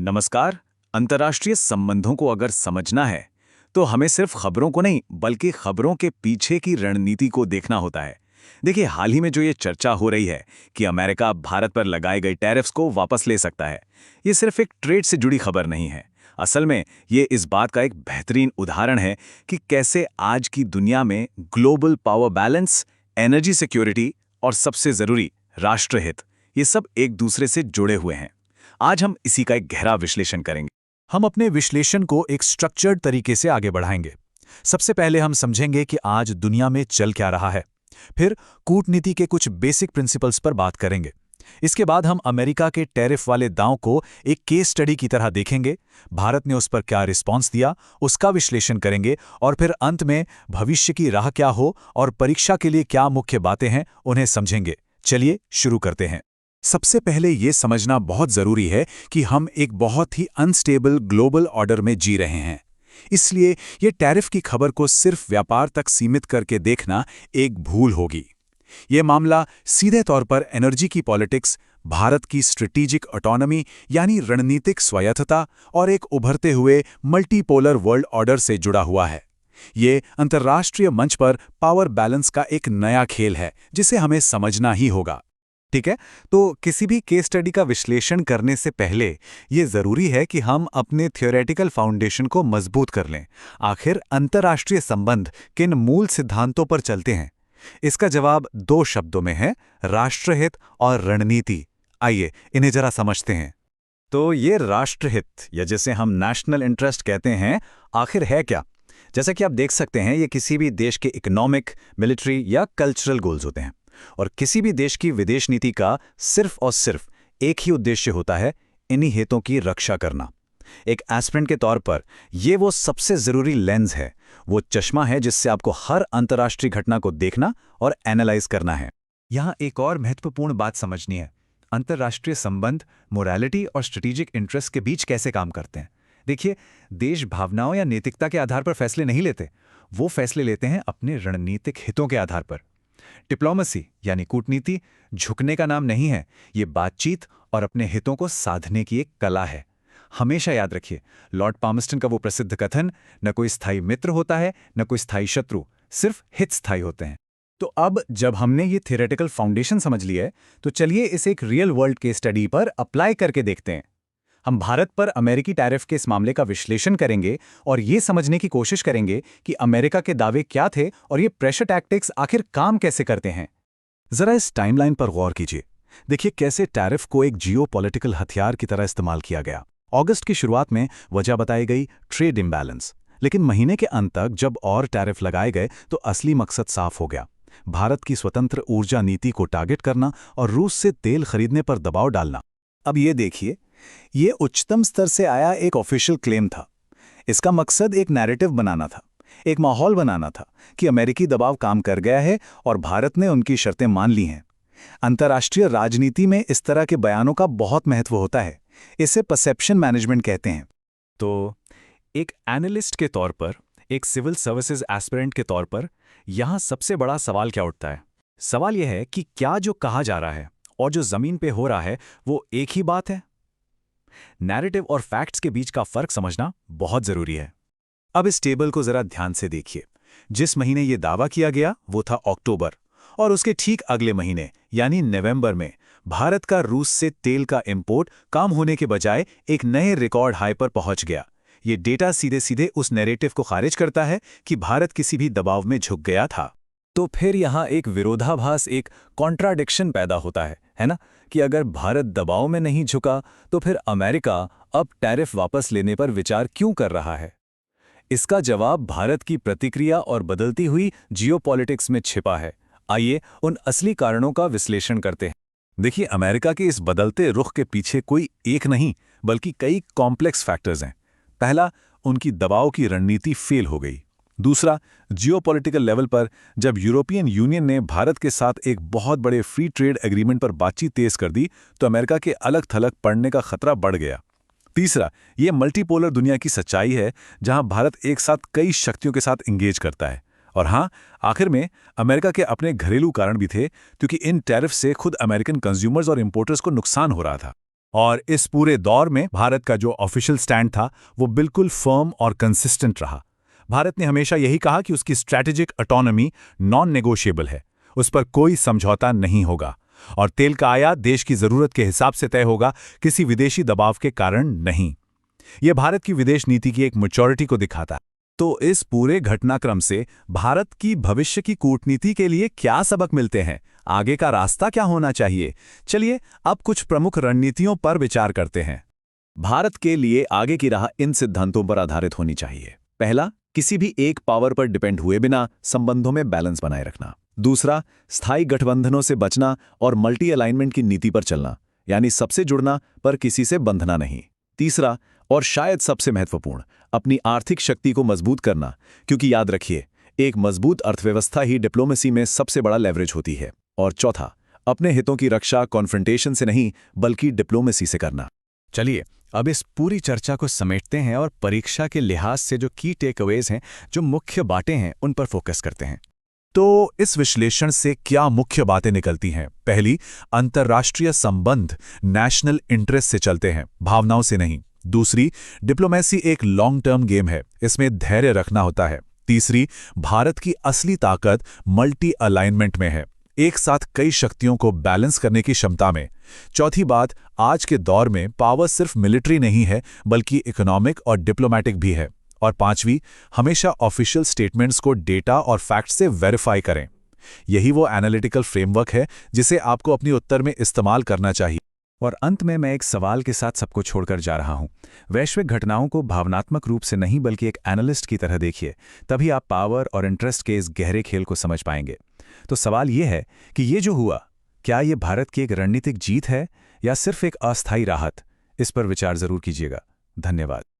नमस्कार। अंतर्राष्ट्रीय संबंधों को अगर समझना है तो हमें सिर्फ खबरों को नहीं बल्कि खबरों के पीछे की रणनीति को देखना होता है। देखिए, हाल ही में जो ये चर्चा हो रही है कि अमेरिका भारत पर लगाए गए टैरिफ्स को वापस ले सकता है, ये सिर्फ एक ट्रेड से जुड़ी खबर नहीं है। असल में ये इस बात का एक बेहतरीन उदाहरण है कि कैसे आज की दुनिया में global power balance, energy security और सबसे जरूरी राष्ट्रहित, ये सब एक दूसरे से जुड़े हुए हैं। आज हम इसी का एक गहरा विश्लेषण करेंगे। हम अपने विश्लेषण को एक स्ट्रक्चर्ड तरीके से आगे बढ़ाएंगे। सबसे पहले हम समझेंगे कि आज दुनिया में चल क्या रहा है। फिर कूटनीति के कुछ बेसिक प्रिंसिपल्स पर बात करेंगे। इसके बाद हम अमेरिका के टैरिफ वाले दांव को एक केस स्टडी की तरह देखेंगे। भारत ने उस पर क्या रिस्पॉन्स दिया, उसका विश्लेषण करेंगे और फिर अंत में भविष्य की राह क्या हो और परीक्षा के लिए क्या मुख्य बातें हैं, उन्हें समझेंगे। चलिए शुरू करते हैं। सबसे पहले ये समझना बहुत जरूरी है कि हम एक बहुत ही अनस्टेबल ग्लोबल ऑर्डर में जी रहे हैं। इसलिए ये टैरिफ की खबर को सिर्फ व्यापार तक सीमित करके देखना एक भूल होगी। ये मामला सीधे तौर पर एनर्जी की पॉलिटिक्स, भारत की स्ट्रेटेजिक ऑटोनॉमी यानी रणनीतिक स्वायत्तता और एक उभरते हुए मल्टीपोलर वर्ल्ड ऑर्डर से जुड़ा हुआ है। ये अंतर्राष्ट्रीय मंच पर पावर बैलेंस का एक नया खेल है जिसे हमें समझना ही होगा। ठीक है, तो किसी भी केस स्टडी का विश्लेषण करने से पहले ये जरूरी है कि हम अपने थियोरेटिकल फाउंडेशन को मजबूत कर लें। आखिर अंतर्राष्ट्रीय संबंध किन मूल सिद्धांतों पर चलते हैं? इसका जवाब दो शब्दों में है, राष्ट्रहित और रणनीति। आइए इन्हें जरा समझते हैं। तो ये राष्ट्रहित या जिसे हम नेशनल इंटरेस्ट कहते हैं, आखिर है क्या? जैसा कि आप देख सकते हैं, ये किसी भी देश के इकोनॉमिक, मिलिट्री या कल्चरल गोल्स होते हैं। और किसी भी देश की विदेश नीति का सिर्फ और सिर्फ एक ही उद्देश्य होता है, इन्हीं हितों की रक्षा करना। एक एस्पिरेंट के तौर पर यह वो सबसे जरूरी लेंस है, वो चश्मा है जिससे आपको हर अंतर्राष्ट्रीय घटना को देखना और एनालाइज करना है। यहां एक और महत्वपूर्ण बात समझनी है। अंतर्राष्ट्रीय संबंध मोरालिटी और स्ट्रेटेजिक इंटरेस्ट के बीच कैसे काम करते हैं। देखिए, देश भावनाओं या नैतिकता के आधार पर फैसले नहीं लेते, वो फैसले लेते हैं अपने रणनीतिक हितों के आधार पर। डिप्लोमेसी यानी कूटनीति झुकने का नाम नहीं है, ये बातचीत और अपने हितों को साधने की एक कला है। हमेशा याद रखिए लॉर्ड पामस्टन का वो प्रसिद्ध कथन, न कोई स्थायी मित्र होता है न कोई स्थायी शत्रु, सिर्फ हित स्थायी होते हैं। तो अब जब हमने ये थियोरेटिकल फाउंडेशन समझ लिया है, तो चलिए इसे एक रियल वर्ल्ड केस स्टडी पर अप्लाई करके देखते हैं। हम भारत पर अमेरिकी टैरिफ के इस मामले का विश्लेषण करेंगे और ये समझने की कोशिश करेंगे कि अमेरिका के दावे क्या थे और ये प्रेशर टैक्टिक्स आखिर काम कैसे करते हैं। जरा इस टाइमलाइन पर गौर कीजिए। देखिए कैसे टैरिफ को एक जियोपॉलिटिकल हथियार की तरह इस्तेमाल किया गया। अगस्त की शुरुआत में वजह बताई गई ट्रेड इम्बैलेंस, लेकिन महीने के अंत तक जब और टैरिफ लगाए गए तो असली मकसद साफ हो गया, भारत की स्वतंत्र ऊर्जा नीति को टारगेट करना और रूस से तेल खरीदने पर दबाव डालना। अब ये देखिए, ये उच्चतम स्तर से आया एक ऑफिशियल क्लेम था। इसका मकसद एक नैरेटिव बनाना था, एक माहौल बनाना था कि अमेरिकी दबाव काम कर गया है और भारत ने उनकी शर्तें मान ली हैं। अंतर्राष्ट्रीय राजनीति में इस तरह के बयानों का बहुत महत्व होता है, इसे परसेप्शन मैनेजमेंट कहते हैं। तो एक एनालिस्ट के तौर पर, एक सिविल सर्विसेज एस्पिरेंट के तौर पर यहां सबसे बड़ा सवाल क्या उठता है? सवाल यह है कि क्या जो कहा जा रहा है और जो जमीन पे हो रहा है वो एक ही बात है? नैरेटिव और फैक्ट्स के बीच का फर्क समझना बहुत जरूरी है। अब इस टेबल को जरा ध्यान से देखिए। जिस महीने ये दावा किया गया वो था अक्टूबर, और उसके ठीक अगले महीने यानी नवंबर में भारत का रूस से तेल का इंपोर्ट कम होने के बजाय एक नए रिकॉर्ड हाई पर पहुंच गया। ये डेटा सीधे सीधे उस नैरेटिव को खारिज करता है कि भारत किसी भी दबाव में झुक गया था। तो फिर यहाँ एक विरोधाभास, एक कॉन्ट्राडिक्शन पैदा होता है ना, कि अगर भारत दबाव में नहीं झुका तो फिर अमेरिका अब टैरिफ वापस लेने पर विचार क्यों कर रहा है? इसका जवाब भारत की प्रतिक्रिया और बदलती हुई जियोपॉलिटिक्स में छिपा है। आइए उन असली कारणों का विश्लेषण करते हैं। देखिए, अमेरिका के इस बदलते रुख के पीछे कोई एक नहीं बल्कि कई कॉम्प्लेक्स फैक्टर्स हैं। पहला, उनकी दबाव की रणनीति फेल हो गई। दूसरा, जियोपॉलिटिकल लेवल पर जब यूरोपियन यूनियन ने भारत के साथ एक बहुत बड़े फ्री ट्रेड एग्रीमेंट पर बातचीत तेज कर दी तो अमेरिका के अलग थलग पड़ने का खतरा बढ़ गया। तीसरा, ये मल्टीपोलर दुनिया की सच्चाई है जहां भारत एक साथ कई शक्तियों के साथ इंगेज करता है। और हाँ, आखिर में अमेरिका के अपने घरेलू कारण भी थे, क्योंकि इन टैरिफ से खुद अमेरिकन कंज्यूमर्स और इंपोर्टर्स को नुकसान हो रहा था। और इस पूरे दौर में भारत का जो ऑफिशियल स्टैंड था वो बिल्कुल फर्म और कंसिस्टेंट रहा। भारत ने हमेशा यही कहा कि उसकी स्ट्रैटेजिक ऑटोनॉमी नॉन नेगोशिएबल है, उस पर कोई समझौता नहीं होगा और तेल का आयात देश की जरूरत के हिसाब से तय होगा, किसी विदेशी दबाव के कारण नहीं। यह भारत की विदेश नीति की एक मैच्योरिटी को दिखाता है। तो इस पूरे घटनाक्रम से भारत की भविष्य की कूटनीति के लिए क्या सबक मिलते हैं, आगे का रास्ता क्या होना चाहिए? चलिए अब कुछ प्रमुख रणनीतियों पर विचार करते हैं। भारत के लिए आगे की राह इन सिद्धांतों पर आधारित होनी चाहिए। पहला, किसी भी एक पावर पर डिपेंड हुए बिना संबंधों में बैलेंस बनाए रखना। दूसरा, स्थायी गठबंधनों से बचना और मल्टी अलाइनमेंट की नीति पर चलना, यानी सबसे जुड़ना पर किसी से बंधना नहीं। तीसरा, और शायद सबसे महत्वपूर्ण, अपनी आर्थिक शक्ति को मजबूत करना, क्योंकि याद रखिए, एक मजबूत अर्थव्यवस्था ही डिप्लोमेसी में सबसे बड़ा लेवरेज होती है। और चौथा, अपने हितों की रक्षा कॉन्फ्रंटेशन से नहीं बल्कि डिप्लोमेसी से करना। चलिए अब इस पूरी चर्चा को समेटते हैं और परीक्षा के लिहाज से जो की टेकअवेज हैं, जो मुख्य बातें हैं, उन पर फोकस करते हैं। तो इस विश्लेषण से क्या मुख्य बातें निकलती हैं? पहली, अंतर्राष्ट्रीय संबंध नेशनल इंटरेस्ट से चलते हैं, भावनाओं से नहीं। दूसरी, डिप्लोमेसी एक लॉन्ग टर्म गेम है, इसमें धैर्य रखना होता है। तीसरी, भारत की असली ताकत मल्टी अलाइनमेंट में है, एक साथ कई शक्तियों को बैलेंस करने की क्षमता में। चौथी बात, आज के दौर में पावर सिर्फ मिलिट्री नहीं है बल्कि इकोनॉमिक और डिप्लोमैटिक भी है। और पांचवी, हमेशा ऑफिशियल स्टेटमेंट्स को डेटा और फैक्ट से वेरीफाई करें। यही वो एनालिटिकल फ्रेमवर्क है जिसे आपको अपनी उत्तर में इस्तेमाल करना चाहिए। और अंत में मैं एक सवाल के साथ सबको छोड़कर जा रहा हूं। वैश्विक घटनाओं को भावनात्मक रूप से नहीं बल्कि एक एनालिस्ट की तरह देखिए, तभी आप पावर और इंटरेस्ट के इस गहरे खेल को समझ पाएंगे। तो सवाल यह है कि ये जो हुआ, क्या ये भारत की एक रणनीतिक जीत है या सिर्फ एक अस्थायी राहत? इस पर विचार जरूर कीजिएगा। धन्यवाद।